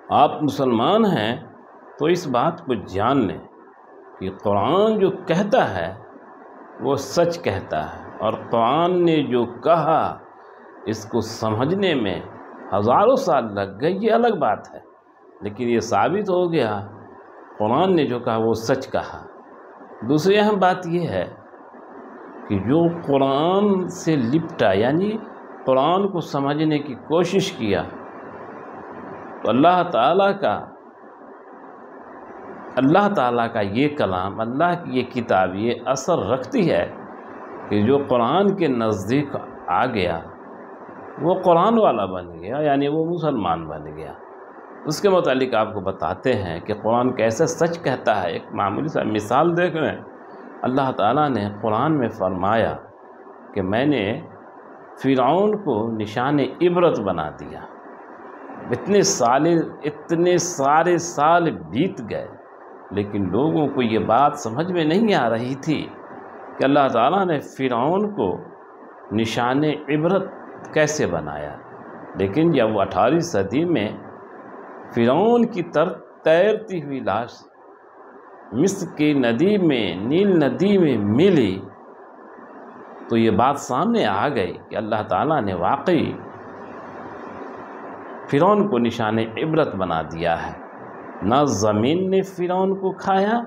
آپ مسلمان ہیں تو اس بات کو جان لیں کہ قرآن جو کہتا ہے وہ سچ کہتا ہے، اور قرآن نے جو کہا اس کو سمجھنے میں ہزاروں سال لگ گئے، یہ الگ بات ہے، لیکن یہ ثابت ہو گیا قرآن نے جو کہا وہ سچ کہا۔ دوسری اہم بات یہ ہے کہ جو قرآن سے لپٹا، یعنی قرآن کو سمجھنے کی کوشش کیا، تو اللہ تعالیٰ کا یہ کلام، اللہ کی یہ کتاب یہ اثر رکھتی ہے کہ جو قرآن کے نزدیک آ گیا وہ قرآن والا بن گیا، یعنی وہ مسلمان بن گیا۔ اس کے متعلق آپ کو بتاتے ہیں کہ قرآن کیسے سچ کہتا ہے۔ ایک معمولی سا مثال دیکھ رہے ہیں، اللہ تعالیٰ نے قرآن میں فرمایا کہ میں نے فرعون کو نشان عبرت بنا دیا۔ اتنے سارے سال بیت گئے، لیکن لوگوں کو یہ بات سمجھ میں نہیں آ رہی تھی کہ اللہ تعالیٰ نے فرعون کو نشان عبرت کیسے بنایا۔ لیکن جب وہ 18ویں صدی میں فرعون کی تیرتی ہوئی لاش مصر کی ندی میں، نیل ندی میں ملی، تو یہ بات سامنے آ گئی کہ اللہ تعالیٰ نے واقعی فرعون کو نشان عبرت بنا دیا ہے۔ نہ زمین نے فرعون کو کھایا،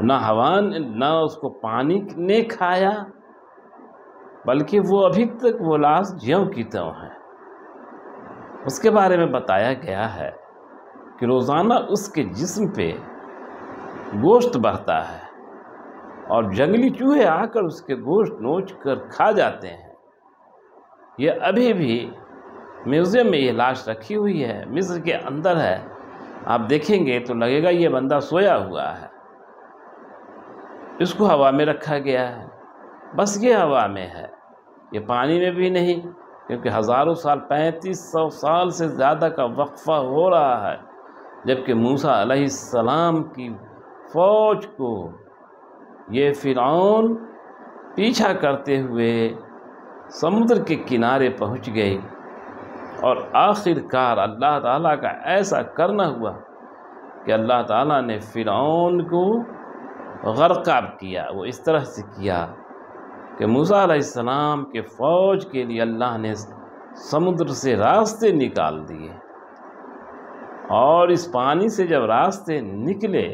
نہ ہوا، نہ اس کو پانی نے کھایا، بلکہ وہ ابھی تک وہ لاش جیوں کی تیوں ہے۔ اس کے بارے میں بتایا گیا ہے کہ روزانہ اس کے جسم پہ گوشت بڑھتا ہے، اور جنگلی چوہے آ کر اس کے گوشت نوچ کر کھا جاتے ہیں۔ یہ ابھی بھی میوزیم میں یہ لاش رکھی ہوئی ہے، مصر کے اندر ہے۔ آپ دیکھیں گے تو لگے گا یہ بندہ سویا ہوا ہے۔ اس کو ہوا میں رکھا گیا ہے، بس یہ ہوا میں ہے، یہ پانی میں بھی نہیں، کیونکہ ہزاروں سال، 3500 سال سے زیادہ کا وقفہ ہو رہا ہے، جبکہ موسیٰ علیہ السلام کی فوج کو یہ فرعون پیچھا کرتے ہوئے سمندر کے کنارے پہنچ گئی، اور آخر کار اللہ تعالیٰ کا ایسا کرنا ہوا کہ اللہ تعالیٰ نے فرعون کو غرقاب کیا۔ وہ اس طرح سے کیا کہ موسیٰ علیہ السلام کے فوج کے لیے اللہ نے سمندر سے راستے نکال دیے، اور اس پانی سے جب راستے نکلے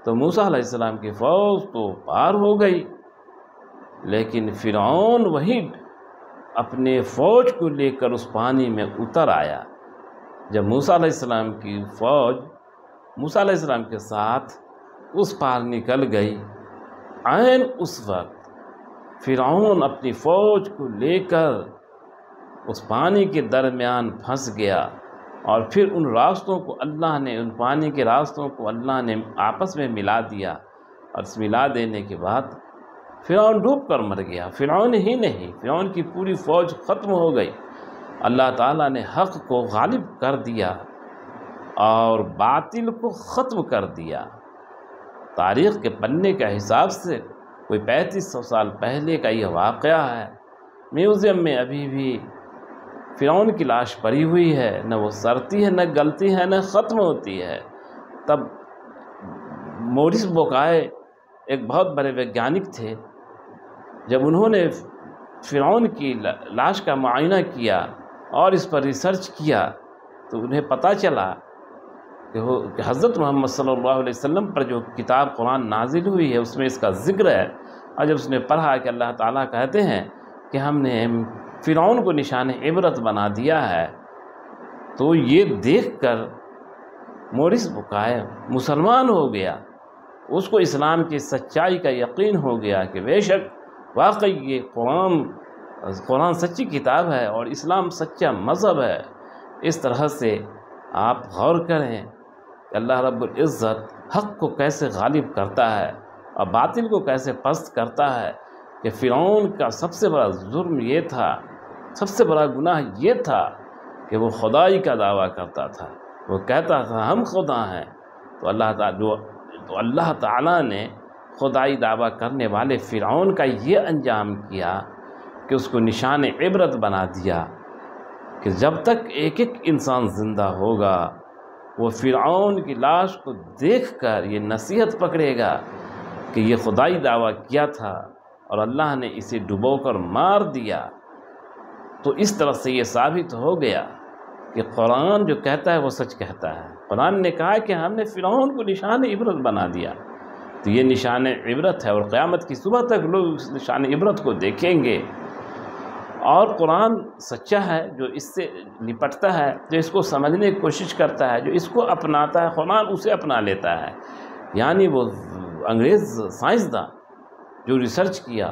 تو موسیٰ علیہ السلام کی فوج تو پار ہو گئی، لیکن فرعون وہی اپنے فوج کو لے کر اس پانی میں اتر آیا۔ جب موسیٰ علیہ السلام کی فوج موسیٰ علیہ السلام کے ساتھ اس پار نکل گئی، عین اس وقت فرعون اپنی فوج کو لے کر اس پانی کے درمیان پھنس گیا، اور پھر ان پانی کے راستوں کو اللہ نے آپس میں ملا دیا، اور اس ملا دینے کے بعد فرعون ڈوب کر مر گیا۔ فرعون ہی نہیں، فرعون کی پوری فوج ختم ہو گئی۔ اللہ تعالیٰ نے حق کو غالب کر دیا اور باطل کو ختم کر دیا۔ تاریخ کے پنے کا حساب سے کوئی 3500 سال پہلے کا یہ واقعہ ہے۔ میوزیم میں ابھی بھی فرعون کی لاش پڑی ہوئی ہے، نہ وہ سڑتی ہے، نہ گلتی ہے، نہ ختم ہوتی ہے۔ تب موریس بوکائے ایک بہت بڑے ویگیانک تھے، جب انہوں نے فرعون کی لاش کا معائنہ کیا اور اس پر ریسرچ کیا، تو انہیں پتہ چلا کہ حضرت محمد صلی اللہ علیہ وسلم پر جو کتاب قرآن نازل ہوئی ہے اس میں اس کا ذکر ہے۔ اور جب اس نے پڑھا کہ اللہ تعالیٰ کہتے ہیں کہ ہم نے فرعون کو نشان عبرت بنا دیا ہے، تو یہ دیکھ کر موریس بوکائے مسلمان ہو گیا۔ اس کو اسلام کی سچائی کا یقین ہو گیا کہ بے شک واقعی یہ قرآن سچی کتاب ہے اور اسلام سچا مذہب ہے۔ اس طرح سے آپ غور کریں کہ اللہ رب العزت حق کو کیسے غالب کرتا ہے اور باطل کو کیسے پست کرتا ہے، کہ فرعون کا سب سے بڑا جرم یہ تھا، سب سے بڑا گناہ یہ تھا کہ وہ خدائی کا دعویٰ کرتا تھا۔ وہ کہتا تھا ہم خدا ہیں، تو اللہ تعالیٰ نے خدائی دعویٰ کرنے والے فرعون کا یہ انجام کیا کہ اس کو نشان عبرت بنا دیا کہ جب تک ایک ایک انسان زندہ ہوگا وہ فرعون کی لاش کو دیکھ کر یہ نصیحت پکڑے گا کہ یہ خدائی دعویٰ کیا تھا اور اللہ نے اسے ڈبو کر مار دیا، تو اس طرح سے یہ ثابت ہو گیا کہ قرآن جو کہتا ہے وہ سچ کہتا ہے۔ قرآن نے کہا کہ ہم نے فرعون کو نشان عبرت بنا دیا، تو یہ نشان عبرت ہے، اور قیامت کی صبح تک لوگ اس نشان عبرت کو دیکھیں گے۔ اور قرآن سچا ہے، جو اس سے نپٹتا ہے، جو اس کو سمجھنے کی کوشش کرتا ہے، جو اس کو اپناتا ہے، قرآن اسے اپنا لیتا ہے۔ یعنی وہ انگریز سائنسداں جو ریسرچ کیا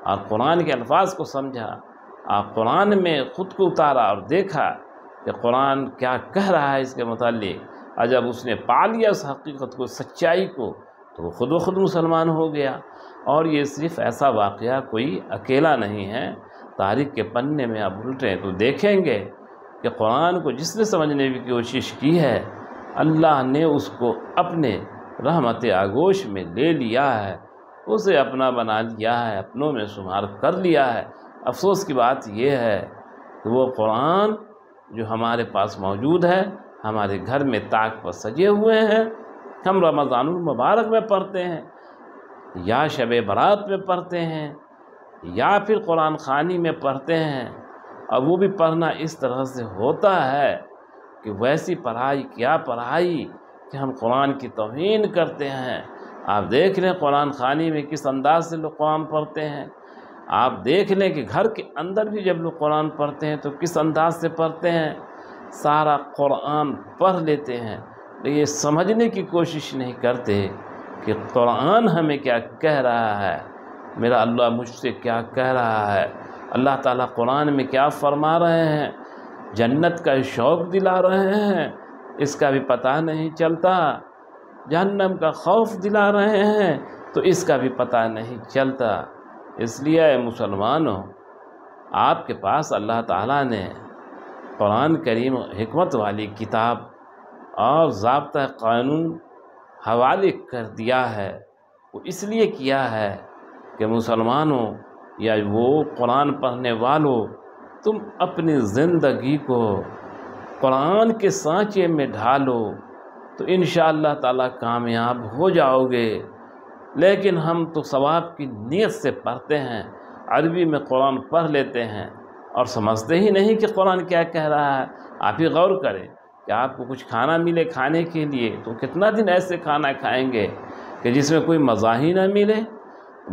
اور قرآن کے الفاظ کو سمجھا اور قرآن میں خود کو اتارا اور دیکھا کہ قرآن کیا کہہ رہا ہے اس کے متعلق، اور جب اس نے پا لیا اس حقیقت کو، سچائی کو، تو وہ خود بخود مسلمان ہو گیا۔ اور یہ صرف ایسا واقعہ کوئی اکیلا نہیں ہے، تاریخ کے پنے میں آپ الٹیں تو دیکھیں گے کہ قرآن کو جس نے سمجھنے کی کوشش کی ہے، اللہ نے اس کو اپنے رحمت آغوش میں لے لیا ہے، اسے اپنا بنا لیا ہے، اپنوں میں شمار کر لیا ہے۔ افسوس کی بات یہ ہے کہ وہ قرآن جو ہمارے پاس موجود ہے، ہمارے گھر میں طاق پر سجے ہوئے ہیں، ہم رمضان المبارک میں پڑھتے ہیں یا شب برات میں پڑھتے ہیں یا پھر قرآن خوانی میں پڑھتے ہیں، اور وہ بھی پڑھنا اس طرح سے ہوتا ہے کہ ویسی پڑھائی کیا پڑھائی کہ ہم قرآن کی توہین کرتے ہیں۔ آپ دیکھ لیں قرآن خوانی میں کس انداز سے لوگ قرآن پڑھتے ہیں، آپ دیکھ لیں کہ گھر کے اندر بھی جب لوگ قرآن پڑھتے ہیں تو کس انداز سے پڑھتے ہیں، سارا قرآن پڑھ لیتے ہیں، لیکن یہ سمجھنے کی کوشش نہیں کرتے کہ قرآن ہمیں کیا کہہ رہا ہے، میرا اللہ مجھ سے کیا کہہ رہا ہے، اللہ تعالیٰ قرآن میں کیا فرما رہے ہیں، جنت کا شوق دلا رہے ہیں اس کا بھی پتہ نہیں چلتا، جہنم کا خوف دلا رہے ہیں تو اس کا بھی پتہ نہیں چلتا۔ اس لیے اے مسلمانوں، آپ کے پاس اللہ تعالیٰ نے قرآن کریم حکمت والی کتاب اور ضابطہ قانون حوالے کر دیا ہے، وہ اس لیے کیا ہے کہ مسلمانوں یا وہ قرآن پڑھنے والوں، تم اپنی زندگی کو قرآن کے سانچے میں ڈھالو تو انشاءاللہ تعالیٰ کامیاب ہو جاؤ گے۔ لیکن ہم تو ثواب کی نیت سے پڑھتے ہیں، عربی میں قرآن پڑھ لیتے ہیں اور سمجھتے ہی نہیں کہ قرآن کیا کہہ رہا ہے۔ آپ ہی غور کریں کہ آپ کو کچھ کھانا ملے کھانے کے لیے تو کتنا دن ایسے کھانا کھائیں گے کہ جس میں کوئی مزہ ہی نہ ملے؟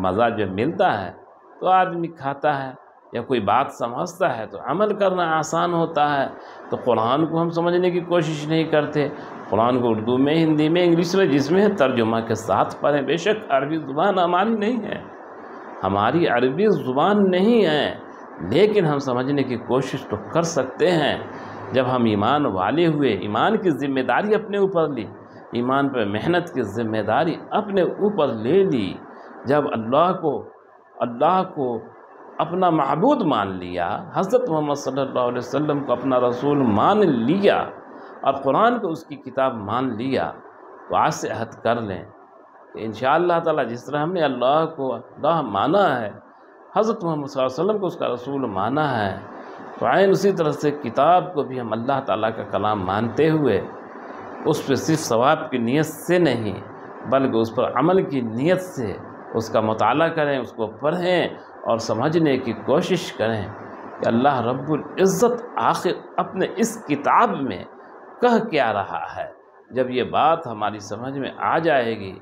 مزہ جب ملتا ہے تو آدمی کھاتا ہے، یا کوئی بات سمجھتا ہے تو عمل کرنا آسان ہوتا ہے۔ تو قرآن کو ہم سمجھنے کی کوشش نہیں کرتے، قرآن کو اردو میں، ہندی میں، انگلش میں، جس میں ترجمہ کے ساتھ پڑھیں۔ بے شک عربی زبان ہماری نہیں ہے، ہماری عربی زبان نہیں ہے، لیکن ہم سمجھنے کی کوشش تو کر سکتے ہیں۔ جب ہم ایمان والے ہوئے، ایمان کی ذمہ داری اپنے اوپر لی، ایمان پر محنت کی ذمہ داری اپنے اوپر لے لی، جب اللہ کو اپنا معبود مان لیا، حضرت محمد صلی اللہ علیہ وسلم کو اپنا رسول مان لیا اور قرآن کو اس کی کتاب مان لیا، تو آج سے عہد کر لیں کہ انشاءاللہ تعالیٰ جس طرح ہم نے اللہ کو اللہ مانا ہے، حضرت محمد صلی اللہ علیہ وسلم کو اس کا رسول مانا ہے، تو عین اسی طرح سے کتاب کو بھی ہم اللہ تعالیٰ کا کلام مانتے ہوئے اس پہ صرف ثواب کی نیت سے نہیں بلکہ اس پر عمل کی نیت سے اس کا مطالعہ کریں، اس کو پڑھیں اور سمجھنے کی کوشش کریں کہ اللہ رب العزت آخر اپنے اس کتاب میں کہہ کیا رہا ہے۔ جب یہ بات ہماری سمجھ میں آ جائے گی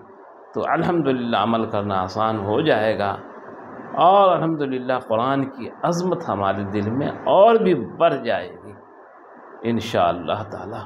تو الحمدللہ عمل کرنا آسان ہو جائے گا، اور الحمدللہ قرآن کی عظمت ہمارے دل میں اور بھی بڑھ جائے گی انشاءاللہ تعالی۔